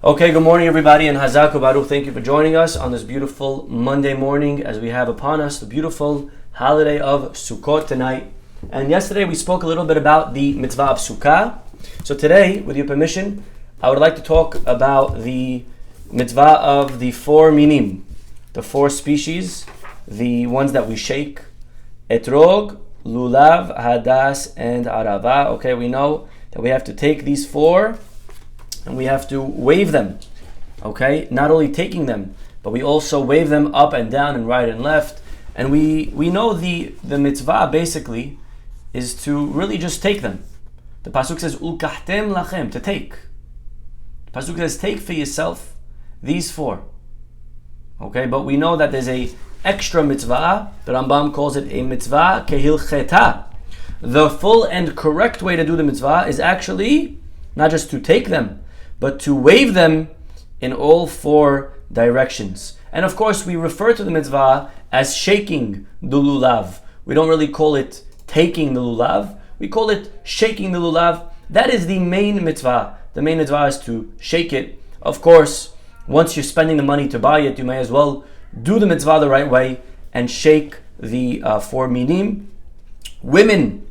Okay, good morning everybody, and Hazaku Baruch. Thank you for joining us on this beautiful Monday morning as we have upon us the beautiful holiday of Sukkot tonight. And yesterday we spoke a little bit about the mitzvah of Sukkah. So today, with your permission, I would like to talk about the mitzvah of the four minim, the four species, the ones that we shake: etrog, lulav, hadas, and arava. Okay, we know that we have to take these four and we have to wave them. Okay, not only taking them, but we also wave them up and down and right and left. And we know the mitzvah basically is to really just take them. The pasuk says ulkahtem lachem, to take. The pasuk says take for yourself these four. Okay, but we know that there's a extra mitzvah. The Rambam calls it a mitzvah kehilcheta. The full and correct way to do the mitzvah is actually not just to take them, but to wave them in all four directions. And of course, we refer to the mitzvah as shaking the lulav. We don't really call it taking the lulav. We call it shaking the lulav. That is the main mitzvah. The main mitzvah is to shake it. Of course, once you're spending the money to buy it, you may as well do the mitzvah the right way and shake the four minim. Women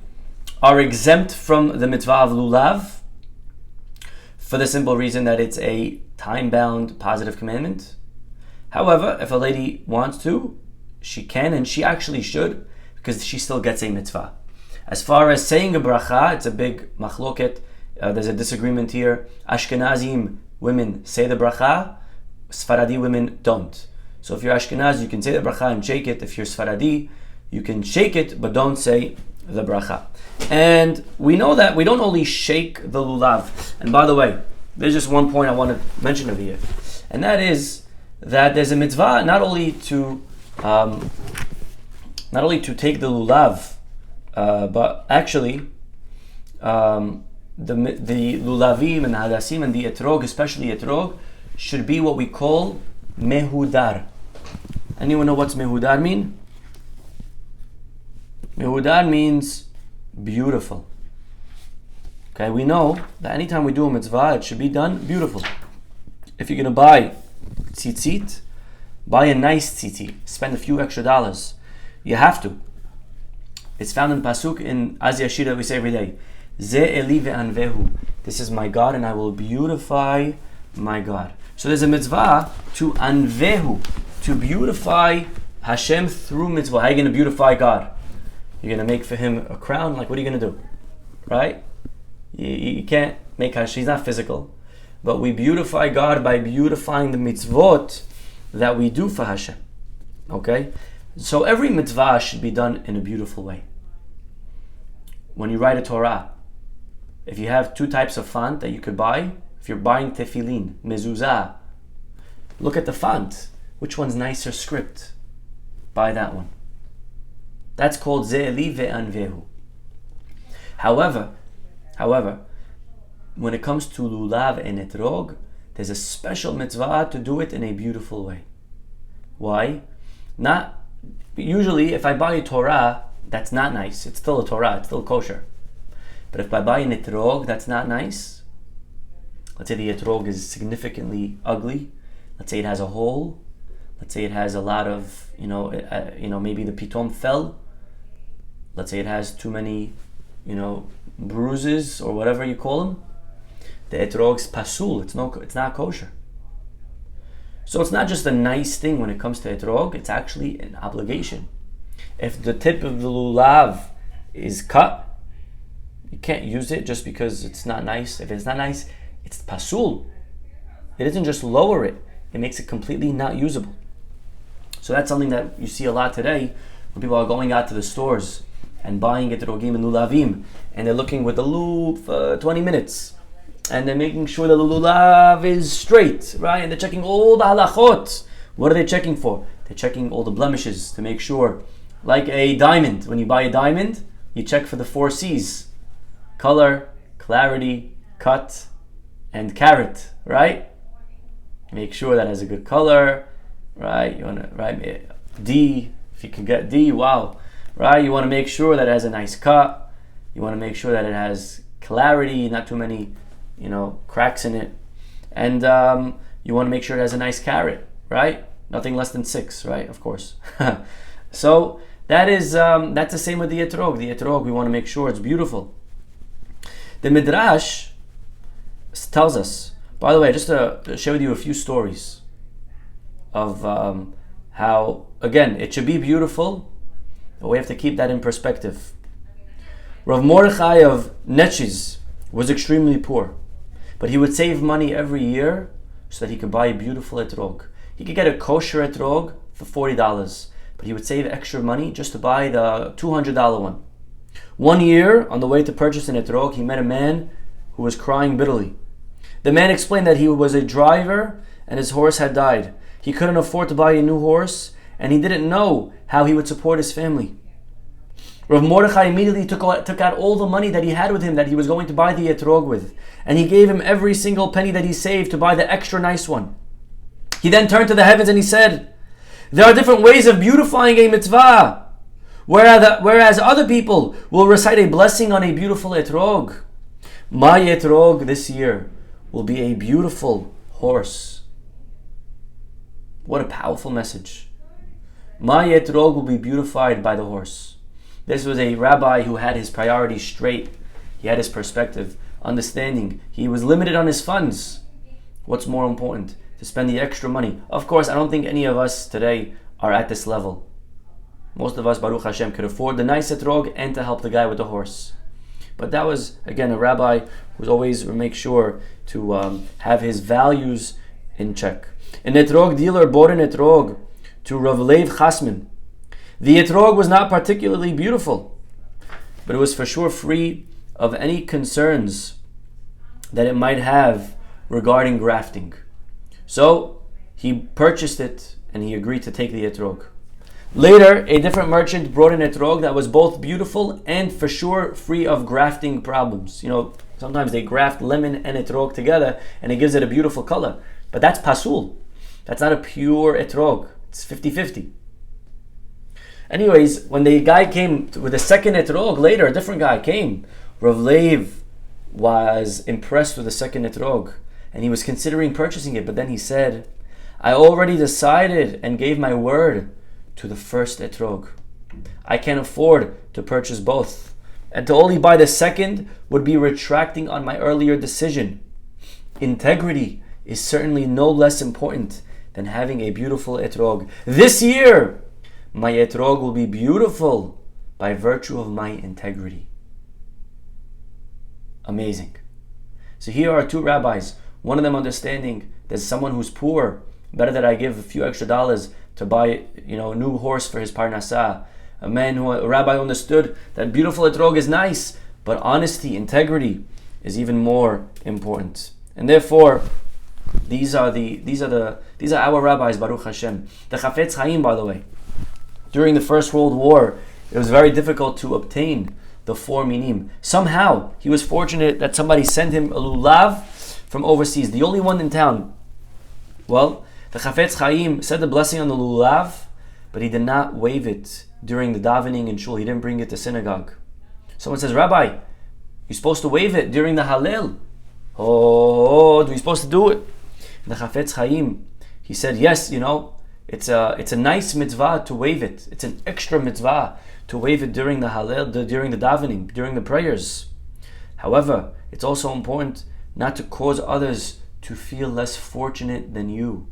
are exempt from the mitzvah of lulav, for the simple reason that it's a time-bound positive commandment. However, if a lady wants to, she can, and she actually should, because she still gets a mitzvah. As far as saying a bracha, it's a big machloket. There's a disagreement here. Ashkenazim women say the bracha, Sfaradi women don't. So if you're Ashkenaz, you can say the bracha and shake it. If you're Sfaradi, you can shake it, but don't say the bracha. And we know that we don't only shake the lulav. And by the way, there's just one point I want to mention over here, and that is that there's a mitzvah not only to take the lulav, but actually the lulavim and the hadasim and the etrog, especially etrog, should be what we call mehudar. Anyone know what's mehudar mean? Mehudar means beautiful. Okay, we know that anytime we do a mitzvah, it should be done beautiful. If you're going to buy tzitzit, buy a nice tzitzit. Spend a few extra dollars. You have to. It's found in pasuk in Az Yashira we say every day. Ze eli ve'anvehu. This is my God, and I will beautify my God. So there's a mitzvah to anvehu, to beautify Hashem through mitzvah. How are you going to beautify God? You're going to make for him a crown? Like, what are you going to do? Right? You can't make Hashem. He's not physical. But we beautify God by beautifying the mitzvot that we do for Hashem. Okay? So every mitzvah should be done in a beautiful way. When you write a Torah, if you have two types of font that you could buy, if you're buying tefillin, mezuzah, look at the font. Which one's nicer script? Buy that one. That's called ze'eli ve'anvehu. However, when it comes to lulav and etrog, there's a special mitzvah to do it in a beautiful way. Why? Not usually, if I buy a Torah, that's not nice. It's still a Torah, it's still kosher. But if I buy an etrog, that's not nice. Let's say the etrog is significantly ugly. Let's say it has a hole. Let's say it has a lot of, maybe the pitom fell. Let's say it has too many, bruises or whatever you call them. The etrog's pasul. It's not kosher. So it's not just a nice thing when it comes to etrog. It's actually an obligation. If the tip of the lulav is cut, you can't use it just because it's not nice. If it's not nice, it's pasul. It doesn't just lower it. It makes it completely not usable. So that's something that you see a lot today when people are going out to the stores and buying etrogim and lulavim, and they're looking with the loupe for 20 minutes, and they're making sure that the lulav is straight, right? And they're checking all the halachot. What are they checking for? They're checking all the blemishes to make sure. Like a diamond. When you buy a diamond, you check for the 4 C's. Color, clarity, cut, and carat, right? Make sure that it has a good color, right? You want to write D, if you can get D, wow. Right? You want to make sure that it has a nice cut. You want to make sure that it has clarity, not too many, cracks in it. And you want to make sure it has a nice carat, right? Nothing less than 6, right? Of course. So that's the same with the etrog. The etrog, we want to make sure it's beautiful. The Midrash tells us, by the way, just to share with you a few stories of how, again, it should be beautiful, but we have to keep that in perspective. Rav Mordechai of Nechiz was extremely poor, but he would save money every year so that he could buy a beautiful etrog. He could get a kosher etrog for $40, but he would save extra money just to buy the $200 one. One year, on the way to purchase an etrog, he met a man who was crying bitterly. The man explained that he was a driver and his horse had died. He couldn't afford to buy a new horse, and he didn't know how he would support his family. Rav Mordechai immediately took out all the money that he had with him that he was going to buy the etrog with, and he gave him every single penny that he saved to buy the extra nice one. He then turned to the heavens and he said, there are different ways of beautifying a mitzvah, whereas other people will recite a blessing on a beautiful etrog. My etrog this year will be a beautiful horse. What a powerful message. My etrog will be beautified by the horse. This was a rabbi who had his priorities straight. He had his perspective, understanding. He was limited on his funds. What's more important? To spend the extra money. Of course, I don't think any of us today are at this level. Most of us, Baruch Hashem, could afford the nice etrog and to help the guy with the horse. But that was, again, a rabbi who always make sure to have his values in check. An etrog dealer bought an etrog to Rav Lev Chasman. The etrog was not particularly beautiful, but it was for sure free of any concerns that it might have regarding grafting. So he purchased it and he agreed to take the etrog. Later, a different merchant brought an etrog that was both beautiful and for sure free of grafting problems. You know, sometimes they graft lemon and etrog together and it gives it a beautiful color. But that's pasul. That's not a pure etrog. It's 50-50. Anyways, when the guy came with the second etrog, later a different guy came. Rav Lev was impressed with the second etrog and he was considering purchasing it, but then he said, I already decided and gave my word to the first etrog. I can't afford to purchase both, and to only buy the second would be retracting on my earlier decision. Integrity is certainly no less important than having a beautiful etrog. This year, my etrog will be beautiful by virtue of my integrity. Amazing. So here are two rabbis, one of them understanding there's someone who's poor, better that I give a few extra dollars to buy, a new horse for his parnasah. A rabbi understood that beautiful etrog is nice, but honesty, integrity is even more important. And therefore, these are our rabbis, Baruch Hashem. The Chafetz Chaim, by the way, during the First World War, it was very difficult to obtain the 4 minim. Somehow, he was fortunate that somebody sent him a lulav from overseas, the only one in town. Well, the Chafetz Chaim said the blessing on the lulav, but he did not wave it during the davening in shul. He didn't bring it to synagogue. Someone says, Rabbi, you're supposed to wave it during the Hallel. Oh, are we supposed to do it? And the Chafetz Chaim, he said, yes, it's a nice mitzvah to wave it. It's an extra mitzvah to wave it during the Hallel, during the davening, during the prayers. However, it's also important not to cause others to feel less fortunate than you.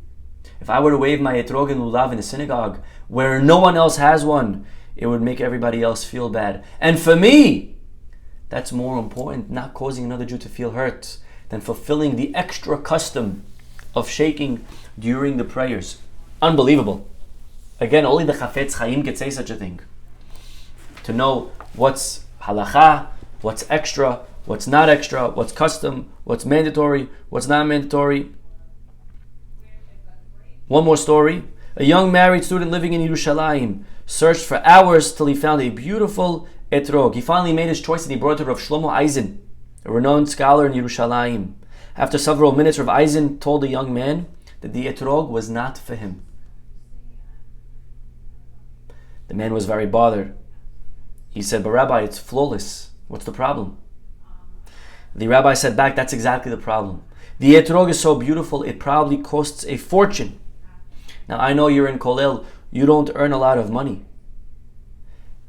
If I were to wave my etrog and lulav in the synagogue where no one else has one, it would make everybody else feel bad. And for me, that's more important, not causing another Jew to feel hurt, than fulfilling the extra custom of shaking during the prayers. Unbelievable. Again, only the Chafetz Chaim could say such a thing. To know what's halacha, what's extra, what's not extra, what's custom, what's mandatory, what's not mandatory. One more story. A young married student living in Yerushalayim searched for hours till he found a beautiful etrog. He finally made his choice and he brought it to Rav Shlomo Eisen, a renowned scholar in Yerushalayim. After several minutes, Rav Eisen told the young man that the etrog was not for him. The man was very bothered. He said, but Rabbi, it's flawless. What's the problem? The rabbi said back, that's exactly the problem. The etrog is so beautiful, it probably costs a fortune. Now, I know you're in Kolel, you don't earn a lot of money.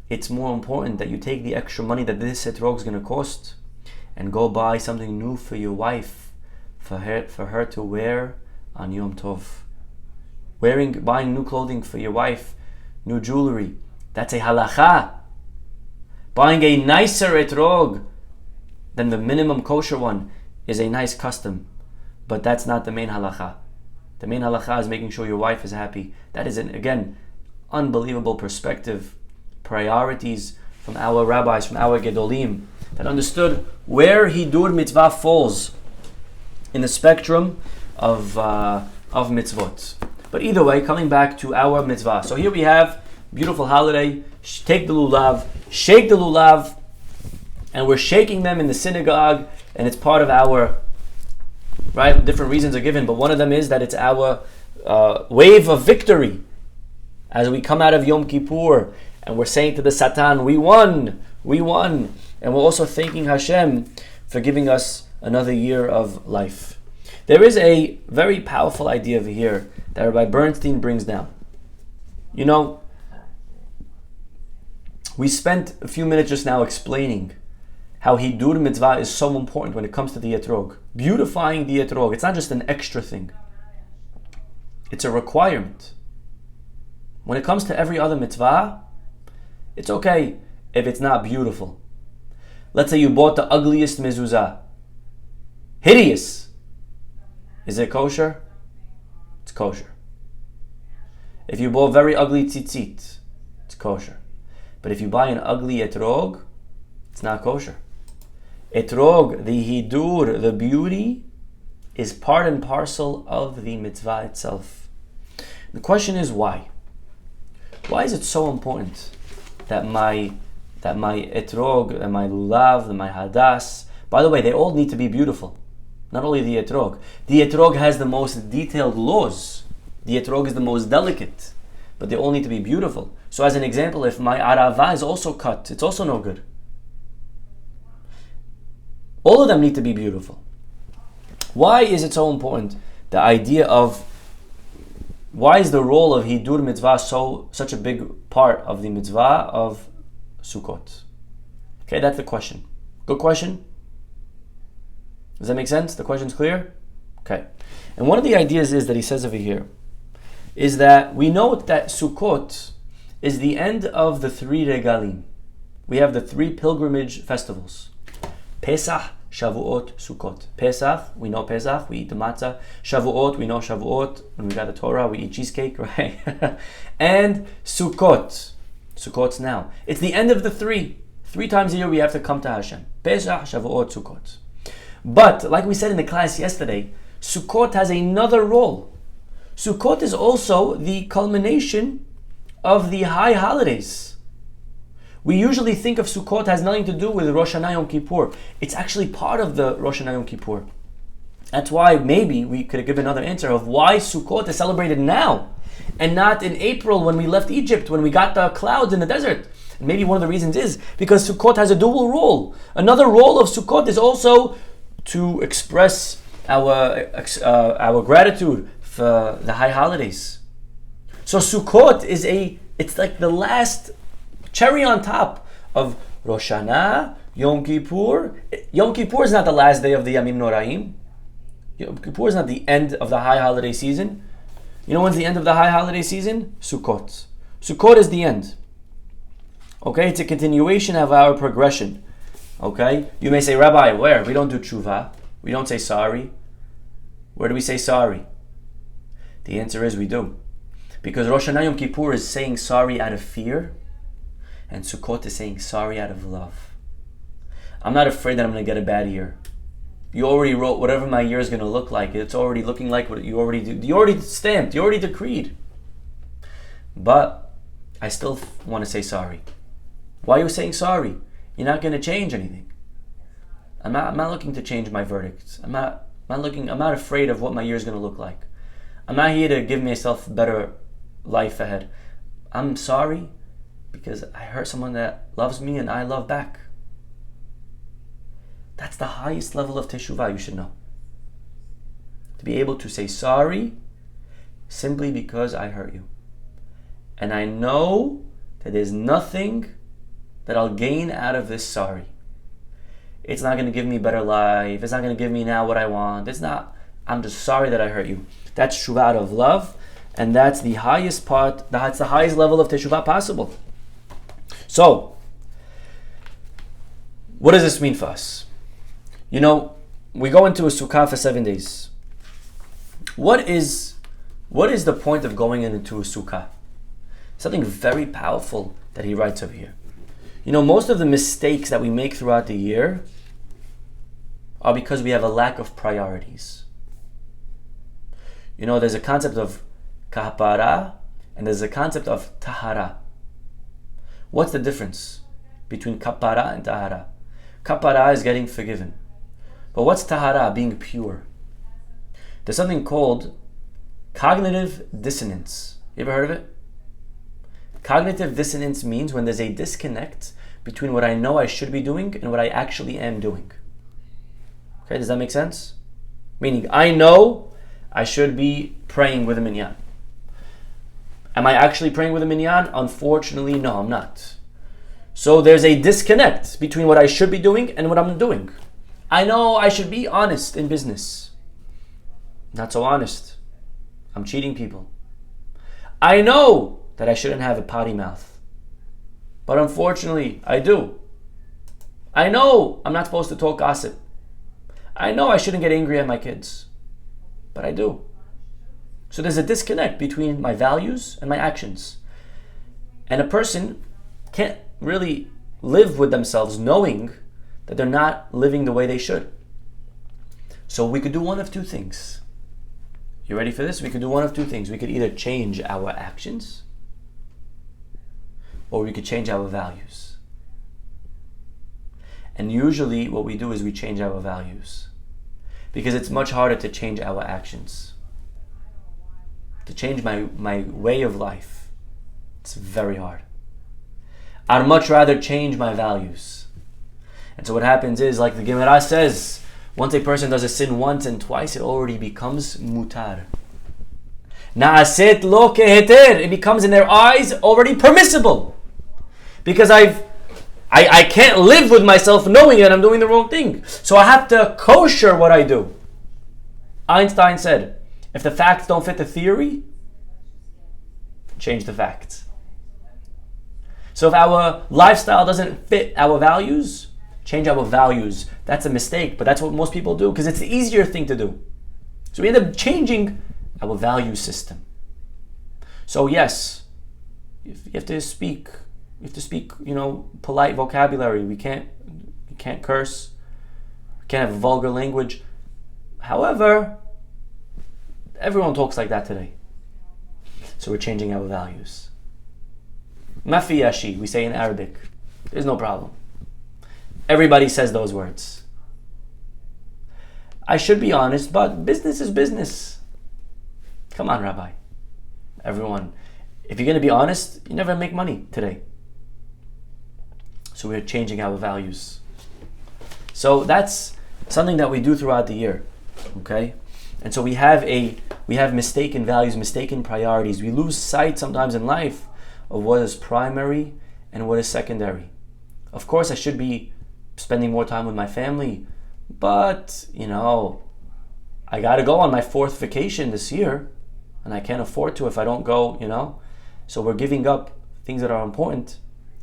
It's more important that you take the extra money that this etrog is going to cost and go buy something new for your wife, for her to wear on Yom Tov. Buying new clothing for your wife, new jewelry, that's a halacha. Buying a nicer etrog than the minimum kosher one is a nice custom, but that's not the main halacha. The main halacha is making sure your wife is happy. That is, again, unbelievable perspective, priorities from our rabbis, from our gedolim, that understood where hidur mitzvah falls in the spectrum of mitzvot. But either way, coming back to our mitzvah. So here we have beautiful holiday. Take the lulav, shake the lulav, and we're shaking them in the synagogue, and it's part of our, right? Different reasons are given, but one of them is that it's our wave of victory as we come out of Yom Kippur, and we're saying to the Satan, we won, and we're also thanking Hashem for giving us another year of life. There is a very powerful idea over here that Rabbi Bernstein brings down. You know, we spent a few minutes just now explaining how hidur mitzvah is so important when it comes to the etrog. Beautifying the etrog, it's not just an extra thing. It's a requirement. When it comes to every other mitzvah, it's okay if it's not beautiful. Let's say you bought the ugliest mezuzah. Hideous. Is it kosher? It's kosher. If you bought very ugly tzitzit, it's kosher. But if you buy an ugly etrog, it's not kosher. Etrog, the hidur, the beauty, is part and parcel of the mitzvah itself. The question is why? Why is it so important that my etrog, and my lulav, and my hadas, by the way, they all need to be beautiful. Not only the etrog. The etrog has the most detailed laws. The etrog is the most delicate. But they all need to be beautiful. So as an example, if my arava is also cut, it's also no good. All of them need to be beautiful. Why is it so important? The idea of why is the role of hidur mitzvah such a big part of the mitzvah of Sukkot? Okay, that's the question. Good question? Does that make sense? The question's clear? Okay. And one of the ideas is that he says over here is that we know that Sukkot is the end of the 3 regalim. We have the 3 pilgrimage festivals. Pesach, Shavuot, Sukkot. Pesach, we know Pesach, we eat the matzah. Shavuot, we know Shavuot. When we got the Torah, we eat cheesecake, right? And Sukkot. Sukkot's now. It's the end of the 3. 3 times a year we have to come to Hashem. Pesach, Shavuot, Sukkot. But, like we said in the class yesterday, Sukkot has another role. Sukkot is also the culmination of the high holidays. We usually think of Sukkot has nothing to do with Rosh Hashanah Yom Kippur. It's actually part of the Rosh Hashanah Yom Kippur. That's why maybe we could give another answer of why Sukkot is celebrated now and not in April when we left Egypt, when we got the clouds in the desert. And maybe one of the reasons is because Sukkot has a dual role. Another role of Sukkot is also to express our gratitude for the high holidays. So Sukkot it's like the last cherry on top of Rosh Hashanah, Yom Kippur. Yom Kippur is not the last day of the Yamim Noraim. Yom Kippur is not the end of the high holiday season. You know when's the end of the high holiday season? Sukkot. Sukkot is the end. Okay, it's a continuation of our progression. Okay, you may say, Rabbi, where? We don't do tshuva. We don't say sorry. Where do we say sorry? The answer is we do. Because Rosh Hashanah Yom Kippur is saying sorry out of fear, and Sukkot is saying sorry out of love. I'm not afraid that I'm going to get a bad year. You already wrote whatever my year is going to look like. It's already looking like what you already do. You already stamped. You already decreed. But I still want to say sorry. Why are you saying sorry? You're not going to change anything. I'm not looking to change my verdicts. I'm not afraid of what my year is going to look like. I'm not here to give myself a better life ahead. I'm sorry because I hurt someone that loves me and I love back. That's the highest level of teshuvah, you should know. to be able to say sorry simply because I hurt you. And I know that there's nothing that I'll gain out of this sorry. It's not going to give me a better life. It's not going to give me now what I want. It's not. I'm just sorry that I hurt you. That's teshuvah out of love, and that's the highest part. That's the highest level of teshuvah possible. So, what does this mean for us? You know, we go into a sukkah for 7 days. What is the point of going into a sukkah? Something very powerful that he writes over here. You know, most of the mistakes that we make throughout the year are because we have a lack of priorities. You know, there's a concept of kahpara and there's a concept of tahara. What's the difference between kapara and tahara? Kapara is getting forgiven. But what's tahara? Being pure. There's something called cognitive dissonance. You ever heard of it? Cognitive dissonance means when there's a disconnect between what I know I should be doing and what I actually am doing. Okay, does that make sense? Meaning, I know I should be praying with a minyan. Am I actually praying with a minyan? Unfortunately, no, I'm not. So there's a disconnect between what I should be doing and what I'm doing. I know I should be honest in business. Not so honest. I'm cheating people. I know that I shouldn't have a potty mouth. But unfortunately, I do. I know I'm not supposed to talk gossip. I know I shouldn't get angry at my kids. But I do. So there's a disconnect between my values and my actions. And a person can't really live with themselves knowing that they're not living the way they should. So we could do one of two things. You ready for this? We could do one of two things. We could either change our actions or we could change our values. And usually what we do is we change our values because it's much harder to change our actions. To change my way of life, it's very hard. I'd much rather change my values. And so what happens is, like the Gemara says, once a person does a sin once and twice, it already becomes mutar. Na'aset lo keheter. It becomes in their eyes already permissible. Because I can't live with myself knowing that I'm doing the wrong thing. So I have to kosher what I do. Einstein said, if the facts don't fit the theory, change the facts. So if our lifestyle doesn't fit our values, change our values. That's a mistake, but that's what most people do because it's the easier thing to do. So we end up changing our value system. So yes, you have to speak, polite vocabulary. We can't curse. We can't have vulgar language. However, everyone talks like that today. So we're changing our values. Mafi yashi, we say in Arabic. There's no problem. Everybody says those words. I should be honest, but business is business. Come on, Rabbi. Everyone, if you're going to be honest, you never make money today. So we're changing our values. So that's something that we do throughout the year. Okay? And so we have mistaken values, mistaken priorities. We lose sight sometimes in life of what is primary and what is secondary. Of course, I should be spending more time with my family, but I got to go on my 4th vacation this year, and I can't afford to if I don't go. So we're giving up things that are important.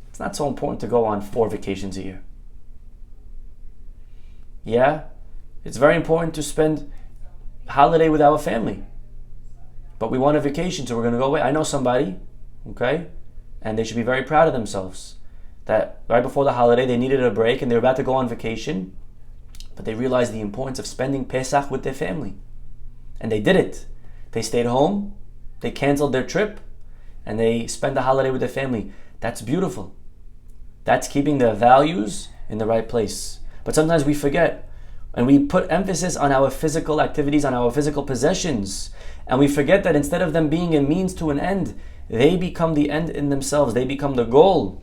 It's not so important to go on 4 vacations a year. Yeah, it's very important to spend holiday with our family, but we want a vacation, so we're going to go away. I know somebody, okay, and they should be very proud of themselves that right before the holiday they needed a break and they were about to go on vacation, but they realized the importance of spending Pesach with their family, and they did it. They stayed home, they canceled their trip, and they spent the holiday with their family. That's beautiful. That's keeping their values in the right place. But sometimes we forget, and we put emphasis on our physical activities, on our physical possessions, and we forget that instead of them being a means to an end, they become the end in themselves. They become the goal.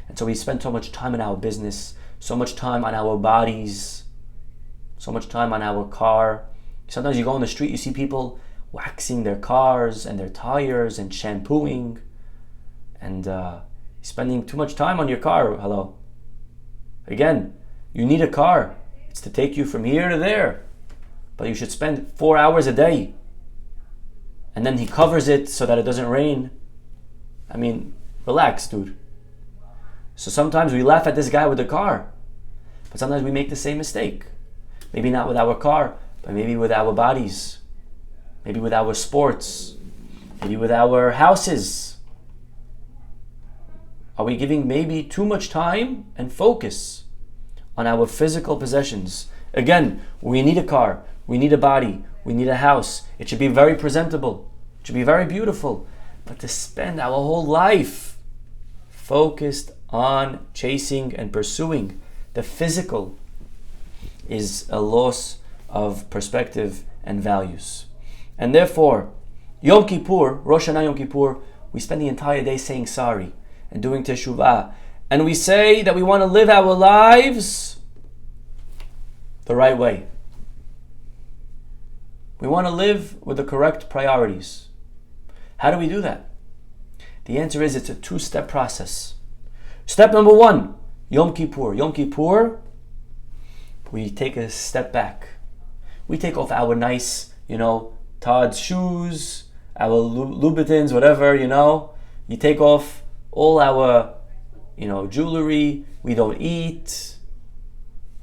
And so we spend so much time in our business, so much time on our bodies, so much time on our car, Sometimes you go on the street, you see people waxing their cars and their tires and shampooing and spending too much time on your car. Hello. Again, you need a car. It's to take you from here to there. But you should spend 4 hours a day. And then he covers it so that it doesn't rain. I mean, relax, dude. So sometimes we laugh at this guy with the car. But sometimes we make the same mistake. Maybe not with our car, but maybe with our bodies. Maybe with our sports. Maybe with our houses. Are we giving maybe too much time and focus on our physical possessions? Again, we need a car, we need a body, we need a house. It should be very presentable, it should be very beautiful. But to spend our whole life focused on chasing and pursuing the physical is a loss of perspective and values. And therefore, Yom Kippur, Rosh Hashanah Yom Kippur, we spend the entire day saying sorry and doing teshuvah. And we say that we want to live our lives the right way. We want to live with the correct priorities. How do we do that? The answer is it's a two-step process. Step number one, Yom Kippur. Yom Kippur, we take a step back. We take off our nice, Todd's shoes, our Louboutins, whatever, You take off all our, jewelry. We don't eat.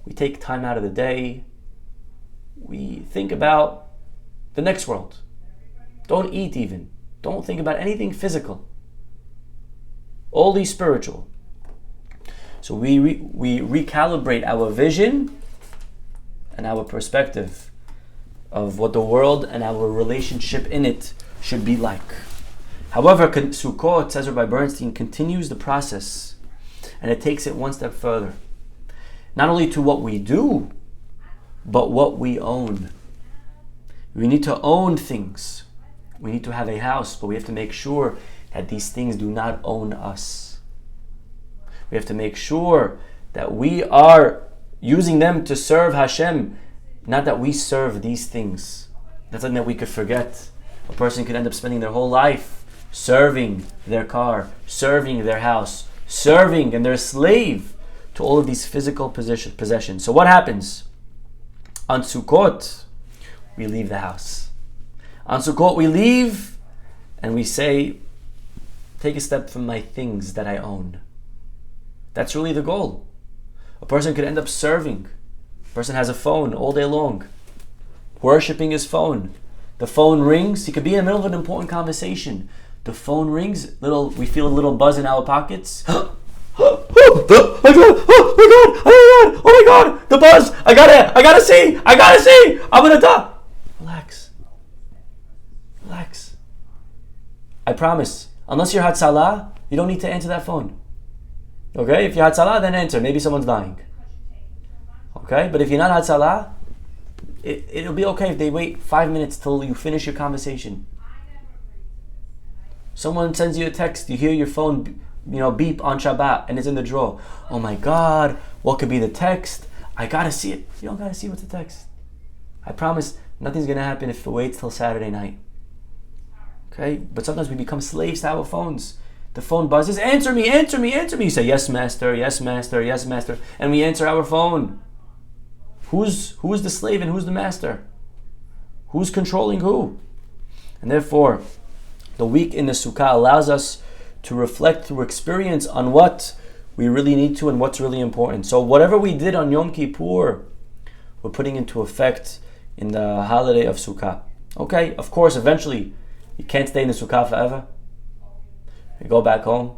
We take time out of the day. We think about the next world. Don't eat even. Don't think about anything physical. Only spiritual. So we recalibrate our vision and our perspective of what the world and our relationship in it should be like. However, Sukkot, says Rabbi Bernstein, continues the process and it takes it one step further. Not only to what we do, but what we own. We need to own things. We need to have a house, but we have to make sure that these things do not own us. We have to make sure that we are using them to serve Hashem, not that we serve these things. That's something that we could forget. A person could end up spending their whole life serving their car, serving their house, serving, and they're a slave to all of these physical possessions. So what happens? On Sukkot, we leave the house. On Sukkot, we leave and we say, take a step from my things that I own. That's really the goal. A person could end up serving. A person has a phone all day long, worshipping his phone. The phone rings. He could be in the middle of an important conversation. The phone rings. We feel a little buzz in our pockets. Oh my God, the buzz. I gotta see. I'm gonna die. Relax. I promise. Unless you're Hatzalah, you don't need to answer that phone. Okay? If you're Hatzalah, then answer. Maybe someone's dying. Okay? But if you're not Hatzalah, it'll be okay if they wait 5 minutes till you finish your conversation. Someone sends you a text, you hear your phone beep on Shabbat, and it's in the drawer. Oh my God, what could be the text? I gotta see it. You don't gotta see what's the text. I promise nothing's gonna happen if it waits till Saturday night. Okay? But sometimes we become slaves to our phones. The phone buzzes, answer me. You say, yes, master. And we answer our phone. Who's the slave and who's the master? Who's controlling who? And therefore, the week in the Sukkah allows us to reflect through experience on what we really need to and what's really important. So whatever we did on Yom Kippur, we're putting into effect in the holiday of Sukkah. Okay, of course, eventually, you can't stay in the Sukkah forever. We go back home.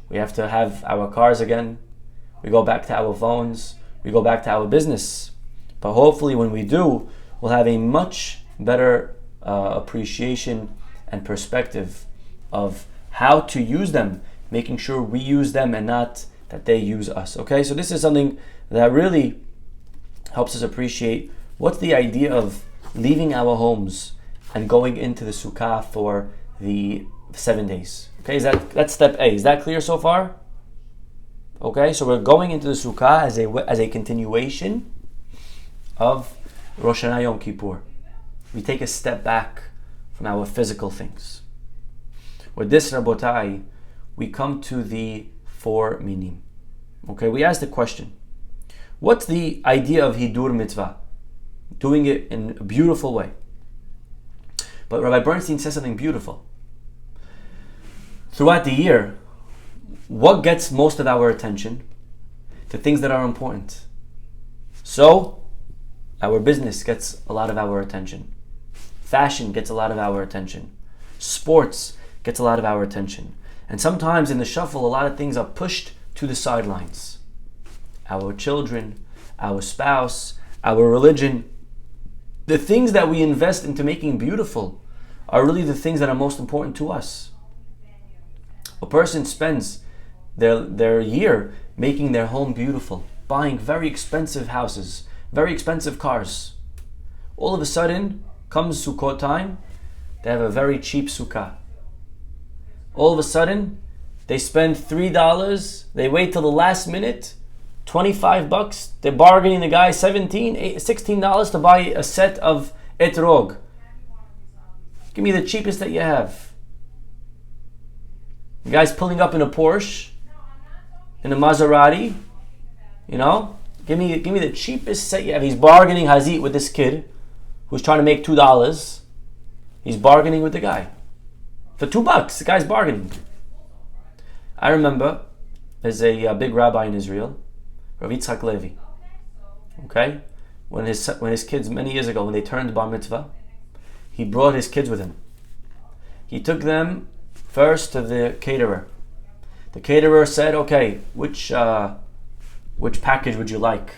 We have to have our cars again. We go back to our phones. We go back to our business. But hopefully when we do, we'll have a much better appreciation and perspective of how to use them, making sure we use them and not that they use us. Okay, so this is something that really helps us appreciate what's the idea of leaving our homes and going into the Sukkah for the 7 days. Okay, that's step A. Is that clear so far? Okay, so we're going into the Sukkah as a continuation of Rosh Hashanah, Yom Kippur. We take a step back from our physical things. With this, Rabotai, we come to the four minim. Okay, we ask the question, what's the idea of Hidur Mitzvah? Doing it in a beautiful way. But Rabbi Bernstein says something beautiful. Throughout the year, what gets most of our attention? The things that are important. So, our business gets a lot of our attention. Fashion gets a lot of our attention. Sports gets a lot of our attention. And sometimes in the shuffle, a lot of things are pushed to the sidelines. Our children, our spouse, our religion. The things that we invest into making beautiful are really the things that are most important to us. A person spends their year making their home beautiful, buying very expensive houses, very expensive cars. All of a sudden, comes Sukkot time, they have a very cheap sukkah. All of a sudden, they spend $3, they wait till the last minute, $25, they're bargaining the guy $16 to buy a set of etrog. Give me the cheapest that you have. The guy's pulling up in a Porsche, in a Maserati, give me the cheapest set you have. He's bargaining Hazit with this kid who's trying to make $2. He's bargaining with the guy. For $2, the guy's bargaining. I remember there's a big rabbi in Israel, Rav Yitzhak Levi. Okay? When his kids, many years ago, when they turned bar mitzvah, he brought his kids with him. He took them first to the caterer. The caterer said, okay, which package would you like?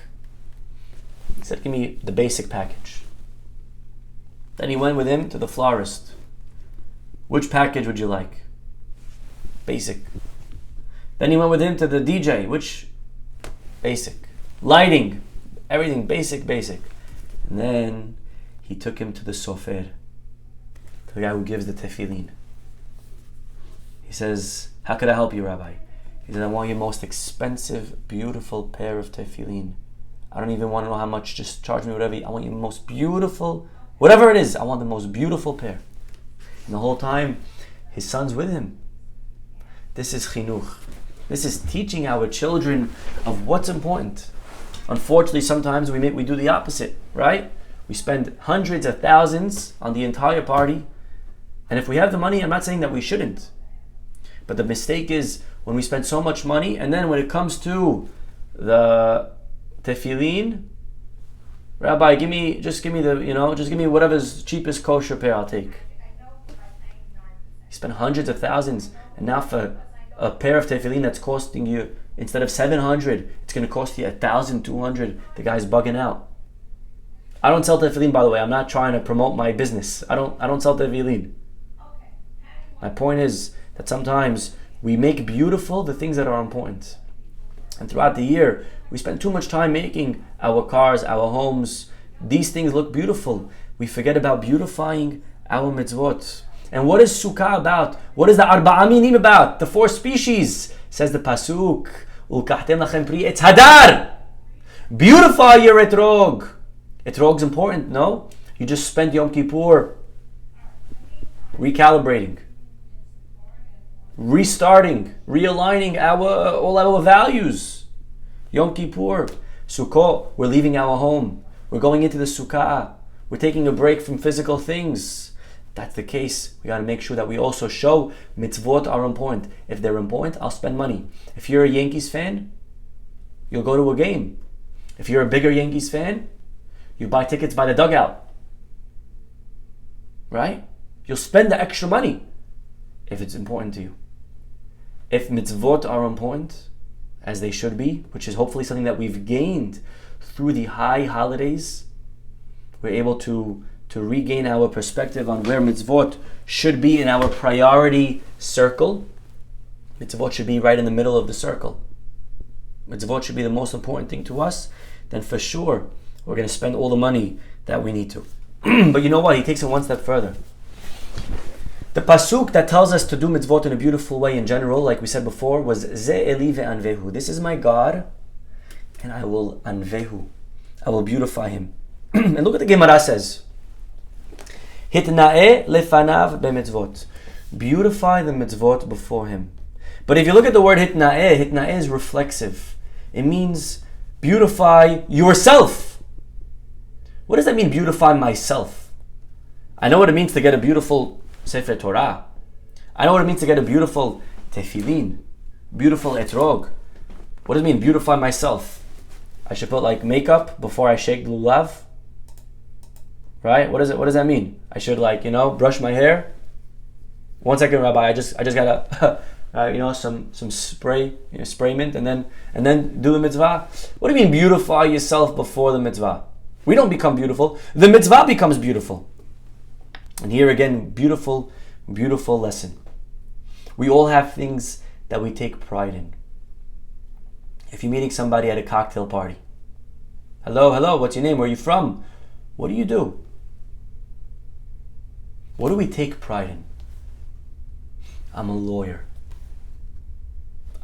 He said, give me the basic package. Then he went with him to the florist. Which package would you like? Basic. Then he went with him to the DJ. Which? Basic. Lighting. Everything basic. And then he took him to the sofer, the guy who gives the tefillin. He says, how could I help you, Rabbi? He said, I want your most expensive, beautiful pair of tefillin. I don't even want to know how much, just charge me whatever. I want your most beautiful, whatever it is, I want the most beautiful pair. And the whole time, his son's with him. This is chinuch. This is teaching our children of what's important. Unfortunately, sometimes we do the opposite, right? We spend hundreds of thousands on the entire party. And if we have the money, I'm not saying that we shouldn't. But the mistake is when we spend so much money, and then when it comes to the tefillin, Rabbi, just give me whatever's cheapest kosher pair I'll take. You spend hundreds of thousands, and now for a pair of tefillin that's costing you, instead of $700, it's going to cost you $1,200. The guy's bugging out. I don't sell tefillin, by the way. I'm not trying to promote my business. I don't sell tefillin. My point is that sometimes we make beautiful the things that are important. And throughout the year, we spend too much time making our cars, our homes. These things look beautiful. We forget about beautifying our mitzvot. And what is Sukkah about? What is the Arba'a Minim about? The four species. Says the Pasuk. Ulkahtem lachem pri etz hadar. Beautify your etrog. Etrog's important, no? You just spent Yom Kippur recalibrating, restarting, realigning all our values. Yom Kippur, Sukkot, we're leaving our home. We're going into the Sukkah. We're taking a break from physical things. If that's the case, we got to make sure that we also show mitzvot are important. If they're important, I'll spend money. If you're a Yankees fan, you'll go to a game. If you're a bigger Yankees fan, you buy tickets by the dugout. Right? You'll spend the extra money if it's important to you. If mitzvot are important, as they should be, which is hopefully something that we've gained through the high holidays, we're able to regain our perspective on where mitzvot should be in our priority circle. Mitzvot should be right in the middle of the circle. Mitzvot should be the most important thing to us. Then for sure, we're going to spend all the money that we need to. But you know what? He takes it one step further. The pasuk that tells us to do mitzvot in a beautiful way in general, like we said before, was Ze Eli ve'anvehu. This is my God, and I will anvehu. I will beautify him. And look what the Gemara says. Hitna'eh lefanav b'mitzvot. Beautify the mitzvot before him. But if you look at the word hitna'eh is reflexive. It means beautify yourself. What does that mean, beautify myself? I know what it means to get a beautiful Sefer Torah. I know what it means to get a beautiful tefillin, beautiful etrog. What does it mean, beautify myself? I should put like makeup before I shake the lulav? Right? What does that mean? I should brush my hair? 1 second, Rabbi, I just gotta some spray, spray mint and then do the mitzvah. What do you mean beautify yourself before the mitzvah? We don't become beautiful. The mitzvah becomes beautiful. And here again, beautiful, beautiful lesson. We all have things that we take pride in. If you're meeting somebody at a cocktail party, hello, what's your name? Where are you from? What do you do? What do we take pride in? I'm a lawyer.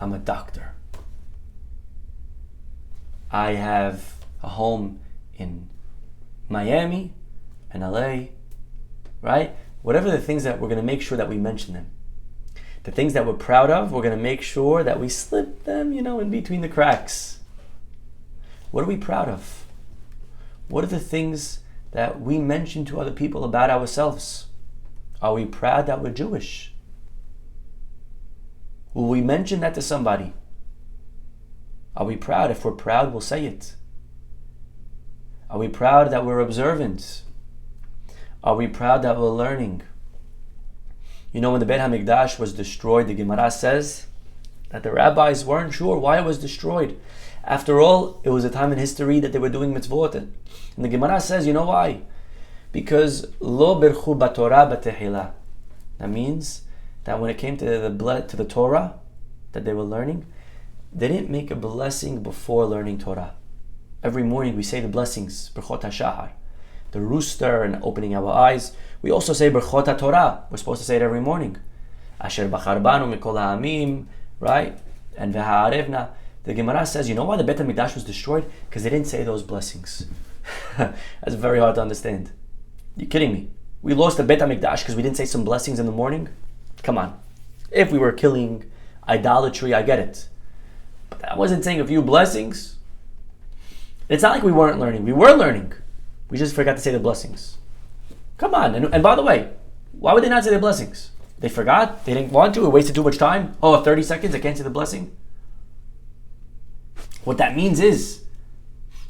I'm a doctor. I have a home in Miami and LA, right? Whatever the things that we're going to make sure that we mention them. The things that we're proud of, we're going to make sure that we slip them, in between the cracks. What are we proud of? What are the things that we mention to other people about ourselves? Are we proud that we're Jewish? Will we mention that to somebody? Are we proud? If we're proud, we'll say it. Are we proud that we're observant? Are we proud that we're learning? When the Beit HaMikdash was destroyed, the Gemara says that the rabbis weren't sure why it was destroyed. After all, it was a time in history that they were doing mitzvot. And the Gemara says, you know why? Because lo birchu b'Torah b'tehillah. That means that when it came to the Torah that they were learning, they didn't make a blessing before learning Torah. Every morning we say the blessings, Berchot HaShahar, the rooster and opening our eyes. We also say Berchot HaTorah. We're supposed to say it every morning. Asher bachar banu mikol ha'amim, right? And v'ha'arevna. The Gemara says, you know why the Beit HaMikdash was destroyed? Because they didn't say those blessings. That's very hard to understand. You're kidding me? We lost the Beit HaMikdash because we didn't say some blessings in the morning? Come on. If we were killing idolatry, I get it. But I wasn't saying a few blessings. It's not like we weren't learning. We were learning. We just forgot to say the blessings. Come on. And by the way, why would they not say the blessings? They forgot? They didn't want to? It wasted too much time? 30 seconds, I can't say the blessing? What that means is,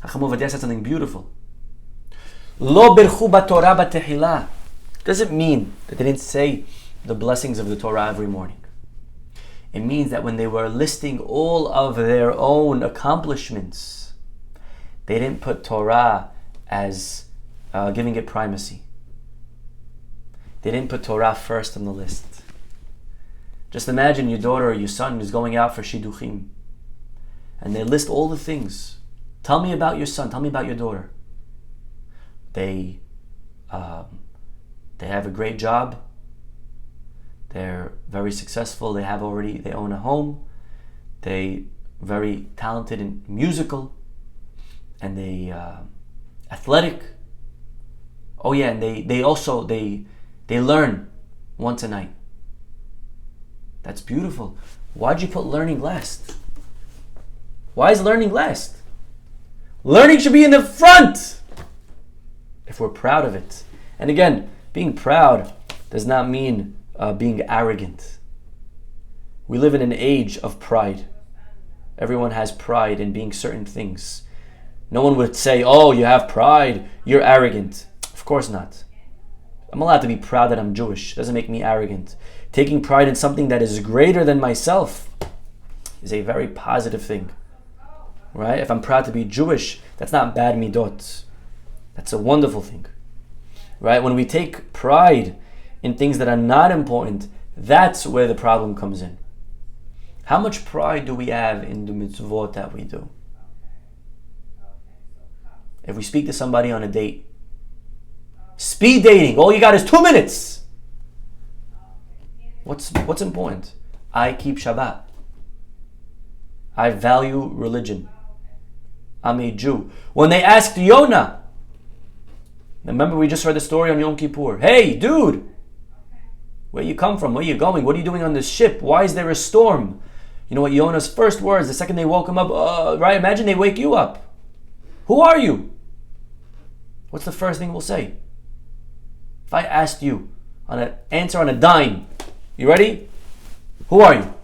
Chacham Ovadia said something beautiful. Lo birchu b'Torah b'tehillah. Doesn't mean that they didn't say the blessings of the Torah every morning. It means that when they were listing all of their own accomplishments, they didn't put Torah as giving it primacy. They didn't put Torah first on the list. Just imagine your daughter or your son is going out for shidduchim, and they list all the things. Tell me about your son. Tell me about your daughter. They have a great job. They're very successful. They own a home. They very talented in musical, and they athletic. Oh yeah, and they learn once a night. That's beautiful. Why'd you put learning last? Why is learning last? Learning should be in the front if we're proud of it. And again, being proud does not mean being arrogant. We live in an age of pride. Everyone has pride in being certain things. No one would say, oh, you have pride, you're arrogant. Of course not. I'm allowed to be proud that I'm Jewish. It doesn't make me arrogant. Taking pride in something that is greater than myself is a very positive thing. Right? If I'm proud to be Jewish, that's not bad midot. That's a wonderful thing. Right? When we take pride in things that are not important, that's where the problem comes in. How much pride do we have in the mitzvot that we do? If we speak to somebody on a date, speed dating, all you got is 2 minutes. What's important? I keep Shabbat. I value religion. I'm a Jew. When they asked Yonah, Remember, we just heard the story on Yom Kippur. Hey, dude! Where you come from? Where you going? What are you doing on this ship? Why is there a storm? You know what Yonah's first words, the second they woke him up, right? Imagine they wake you up. Who are you? What's the first thing we'll say? If I asked you on an answer on a dime, you ready? Who are you?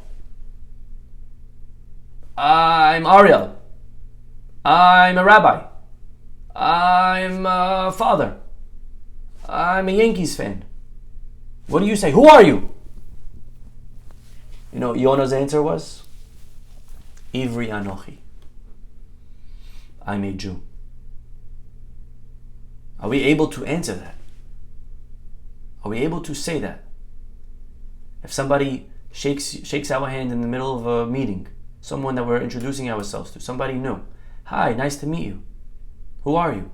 I'm Ariel. I'm a rabbi. I'm a father. I'm a Yankees fan. What do you say? Who are you? You know what Yonah's answer was? Ivri Anochi. I'm a Jew. Are we able to answer that? Are we able to say that? If somebody shakes our hand in the middle of a meeting, someone that we're introducing ourselves to, somebody new. Hi, nice to meet you. Who are you?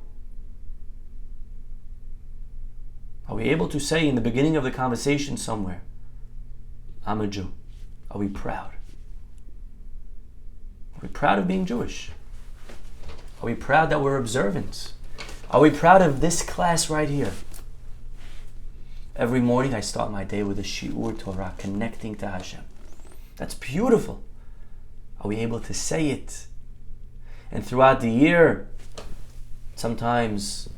Are we able to say in the beginning of the conversation somewhere, I'm a Jew? Are we proud? Are we proud of being Jewish? Are we proud that we're observant? Are we proud of this class right here? Every morning I start my day with a shiur Torah, connecting to Hashem. That's beautiful. Are we able to say it? And throughout the year, sometimes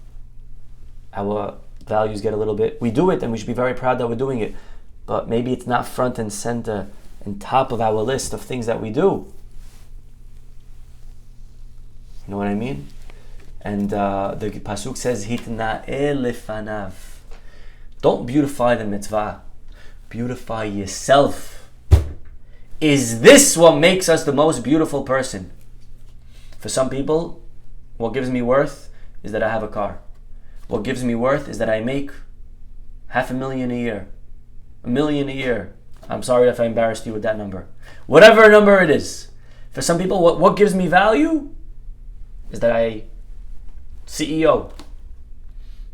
our values get a little bit, we do it and we should be very proud that we're doing it, but maybe it's not front and center and top of our list of things that we do. You know what I mean? And the pasuk says, Hitna'eh lefanav. Don't beautify the mitzvah. Beautify yourself. Is this what makes us the most beautiful person? For some people, what gives me worth is that I have a car. What gives me worth is that I make $500,000 a year. $1 million a year. I'm sorry if I embarrassed you with that number. Whatever number it is. For some people, what gives me value is that I CEO.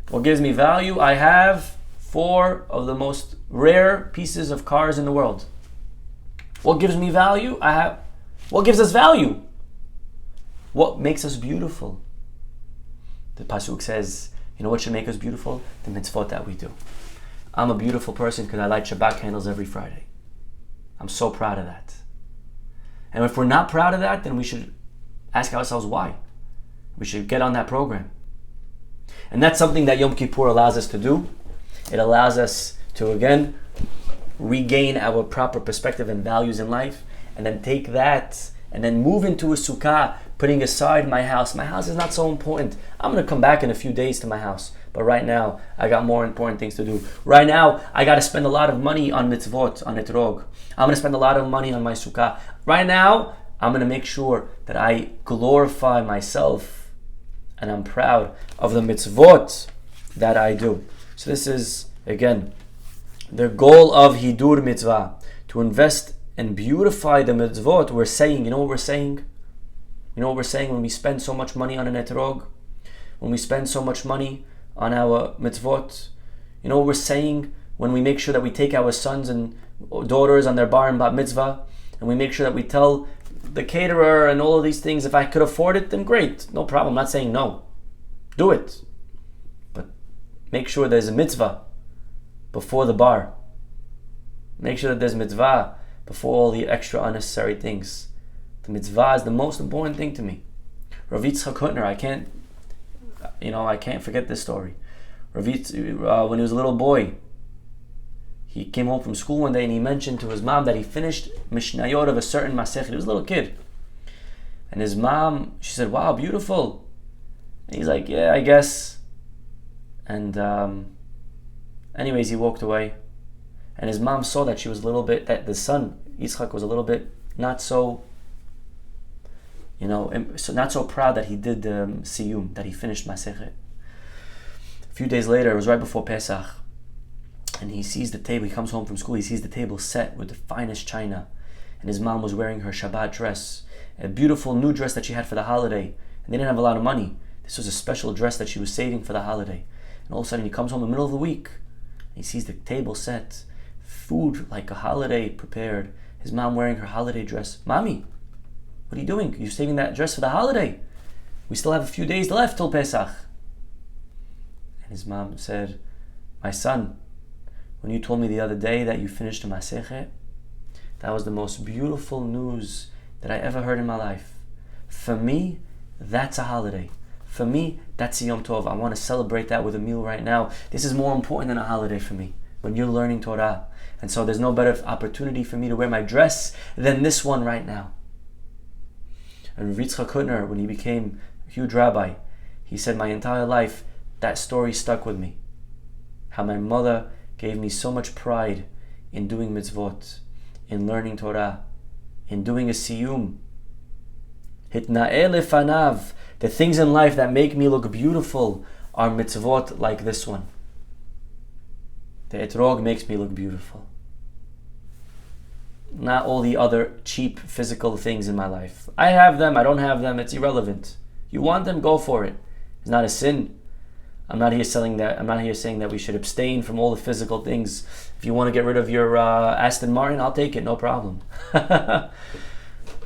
What gives me value? I have 4 of the most rare pieces of cars in the world. What gives me value? What gives us value? What makes us beautiful? The pasuk says, you know what should make us beautiful? The mitzvot that we do. I'm a beautiful person because I light Shabbat candles every Friday. I'm so proud of that. And if we're not proud of that, then we should ask ourselves why. We should get on that program. And that's something that Yom Kippur allows us to do. It allows us to, again, regain our proper perspective and values in life, and then take that and then move into a sukkah, putting aside my house. My house is not so important. I'm going to come back in a few days to my house. But right now, I got more important things to do. Right now, I got to spend a lot of money on mitzvot, on etrog. I'm going to spend a lot of money on my sukkah. Right now, I'm going to make sure that I glorify myself, and I'm proud of the mitzvot that I do. So this is, again, the goal of Hidur Mitzvah, to invest and beautify the mitzvot. We're saying, you know what we're saying? You know what we're saying when we spend so much money on an etrog? When we spend so much money on our mitzvot? You know what we're saying when we make sure that we take our sons and daughters on their bar and bat mitzvah, and we make sure that we tell the caterer and all of these things, if I could afford it, then great, no problem. I'm not saying no. Do it. But make sure there's a mitzvah before the bar. Make sure that there's mitzvah before all the extra unnecessary things. The mitzvah is the most important thing to me. Rav Yitzchak Hutner, I can't forget this story. Rav Yitzchak, when he was a little boy, he came home from school one day and he mentioned to his mom that he finished Mishnayot of a certain Masechet. He was a little kid. And his mom, she said, wow, beautiful. And he's like, yeah, I guess. And anyways, he walked away. And his mom saw that she was a little bit, that the son, Yitzchak, was a little bit not so, not so proud that he did Siyum, that he finished Masechet. A few days later, it was right before Pesach, and he sees the table, he comes home from school, he sees the table set with the finest china, and his mom was wearing her Shabbat dress, a beautiful new dress that she had for the holiday, and they didn't have a lot of money. This was a special dress that she was saving for the holiday. And all of a sudden he comes home in the middle of the week, and he sees the table set, food like a holiday prepared, his mom wearing her holiday dress. Mommy, what are you doing? You're saving that dress for the holiday. We still have a few days left till Pesach. And his mom said, my son, when you told me the other day that you finished a Masechet, that was the most beautiful news that I ever heard in my life. For me, that's a holiday. For me, that's a Yom Tov. I want to celebrate that with a meal right now. This is more important than a holiday for me, when you're learning Torah. And so there's no better opportunity for me to wear my dress than this one right now. And Rav Yitzchak Hutner, when he became a huge rabbi, he said, my entire life, that story stuck with me. How my mother gave me so much pride in doing mitzvot, in learning Torah, in doing a siyum. Hitna'eh lefanav, the things in life that make me look beautiful are mitzvot like this one. The etrog makes me look beautiful. Not all the other cheap physical things in my life. I have them, I don't have them, it's irrelevant. You want them, go for it. It's not a sin. I'm not here saying that we should abstain from all the physical things. If you want to get rid of your Aston Martin, I'll take it, no problem. But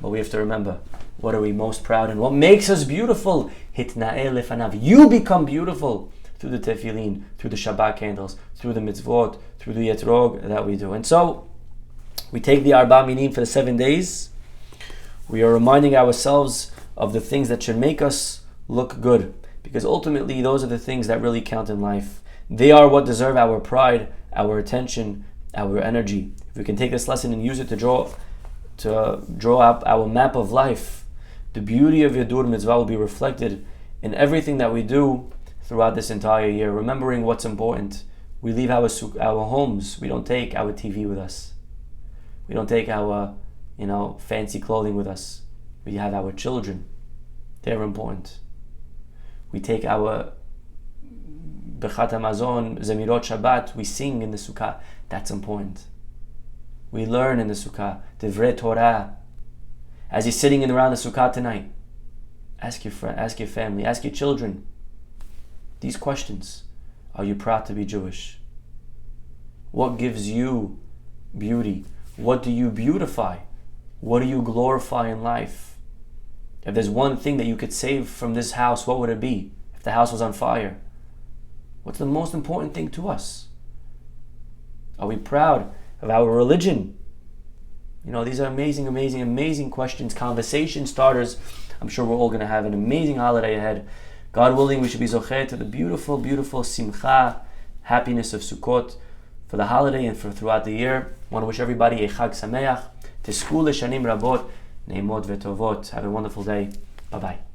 we have to remember, what are we most proud in? What makes us beautiful? Hitna'eh lefanav. You become beautiful through the tefillin, through the Shabbat candles, through the mitzvot, through the etrog that we do. And so, we take the Arba Minim for the 7 days. We are reminding ourselves of the things that should make us look good. Because ultimately, those are the things that really count in life. They are what deserve our pride, our attention, our energy. If we can take this lesson and use it to draw up our map of life, the beauty of Yadur Mitzvah will be reflected in everything that we do throughout this entire year. Remembering what's important. We leave our homes. We don't take our TV with us. We don't take our, fancy clothing with us. We have our children. They're important. We take our Bechat Hamazon, Zemirot Shabbat, we sing in the Sukkah. That's important. We learn in the Sukkah, Divrei Torah. As you're sitting around the Sukkah tonight, ask your friend, ask your family, ask your children these questions. Are you proud to be Jewish? What gives you beauty? What do you beautify? What do you glorify in life? If there's one thing that you could save from this house, what would it be? If the house was on fire, what's the most important thing to us? Are we proud of our religion? These are amazing questions, conversation starters. I'm sure we're all going to have an amazing holiday ahead. God willing, we should be zocheh to the beautiful, beautiful simcha, happiness of Sukkot for the holiday and for throughout the year. I want to wish everybody a Chag Sameach, Tezku Leshanim Rabot, Neimot Vetovot. Have a wonderful day. Bye-bye.